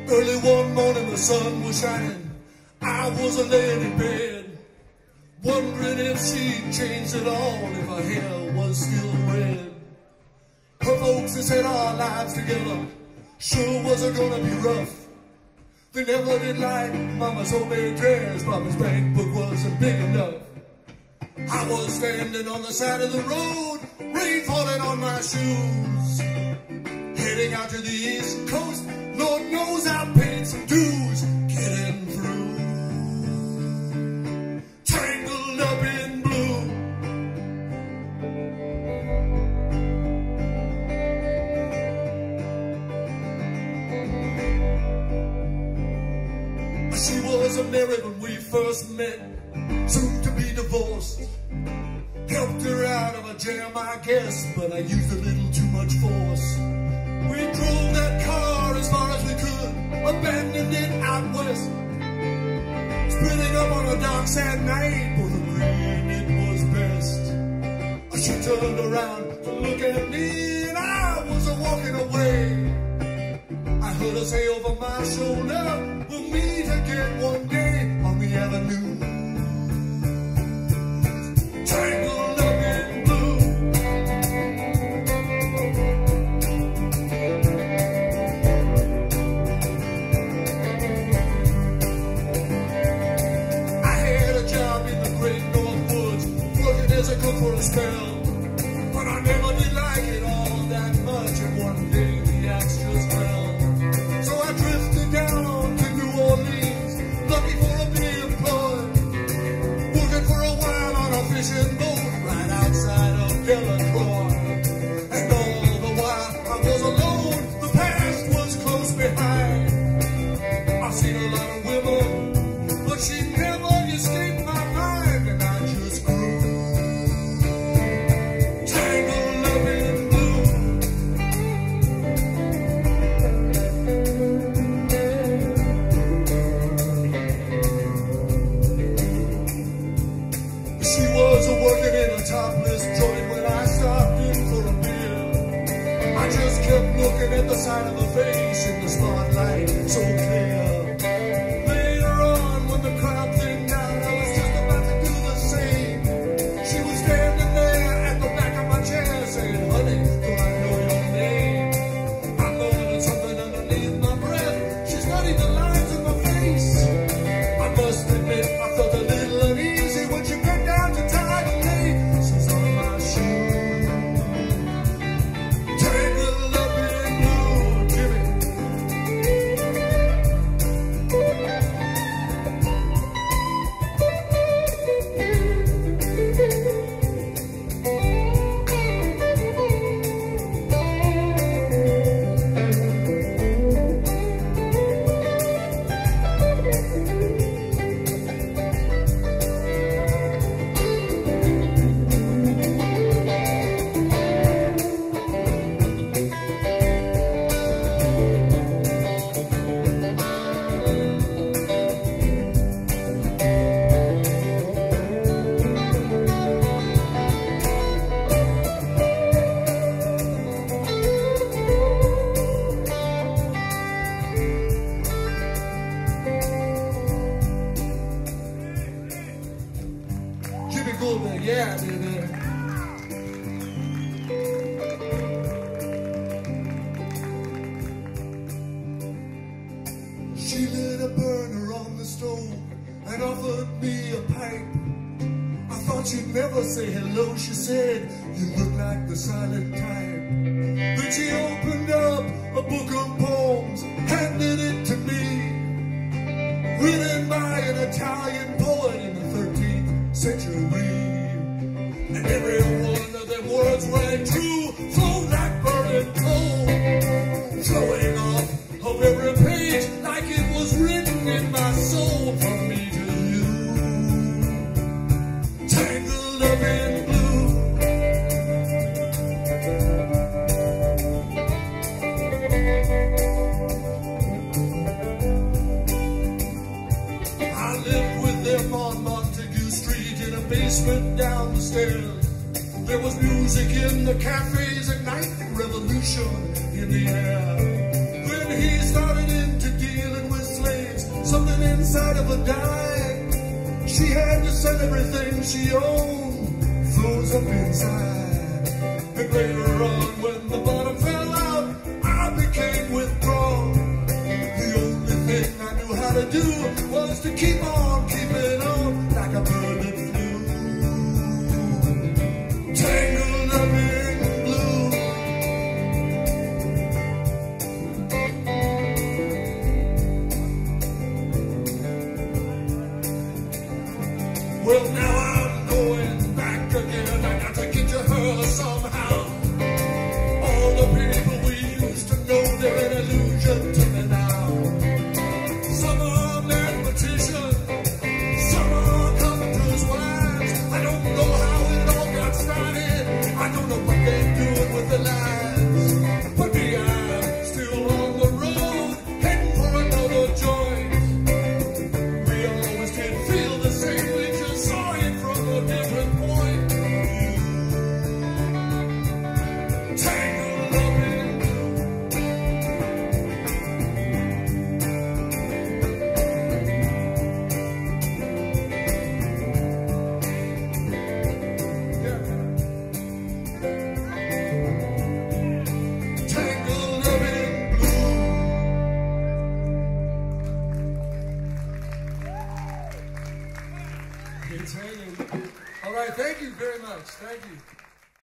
Early one morning the sun was shining. I was laying in bed, wondering if she'd changed at all, if her hair was still red. Her folks had said our lives together sure wasn't gonna be rough. They never did like Mama's homemade dress. Papa's bank book wasn't big enough. I was standing on the side of the road, rain falling on my shoes, heading out to the East Coast. Lord knows I paid some dues getting through. Tangled up in blue. She wasn't married when we first met, soon to be divorced. Helped her out of a jam, I guess, but I used a little too much force. We drove that car as far as we could, abandoned it out west. Splitting up on the docks at night, both agreeing it was best. She turned around to look at me, and I was walking away. I heard her say over my shoulder, we'll meet again one day on the avenue. Tangled up in blue. I had a job in the great North Woods, working as a cook for a spell, but I never did like it all that much, and one day the axe just fell. So I drifted down to New Orleans, lucky for a be employed, working for a while on a fishing boat right outside of Delacroix. And all the while I was alone, the past was close behind. I've seen a lot of women, but she never escaped my mind, and I just grew tangled up in blue. She was working in a topless joint when I stopped in for a beer. I just kept looking at the side of her face in the spotlight, so clear. Later on, when the crowd thinned out, I was just about to do the same. She was standing there at the back of my chair saying, honey, do I know your name? I muttered something underneath my breath. She studied the lines in my face. I must admit, I felt a little uneasy when she bent down to tie the laces on my shoe. Tangled up in blue, Jimmy. Jimmi Guldbaek, yeah, baby. She lit a burner on the stove and offered me a pipe. I thought she'd never say hello. She said, you look like the silent type. Then she opened up a book of poems, handed it to me, written by an Italian poet in the 13th century. And every one of them words rang true, flowed like burning coal, flowing off of every page like it was written in my soul. From me to you, tangled up in blue. I lived with them on Montague Street in a basement down the stairs. There was music in the cafes at night, revolution in the air. When he started in to deal inside of a dime. She had to sell everything she owned, froze up inside. And later on, when the bottom fell out, I became withdrawn. The only thing I knew how to do was to keep on keeping on, like a bird that flew, tangled up in blue. Well, now I'm going back again. I got to get to her somehow. All the people we used to know, they're an illusion to me now. Some are mathematicians, some are carpenters' wives. I don't know how it all got started. I don't know what they're doing with their lives. But me, I'm still on the road, heading for another joint. We always did feel the same, we just saw it from a different point. Tangled up in blue. Tangled up in blue. It's hanging. All right, thank you very much. Thank you.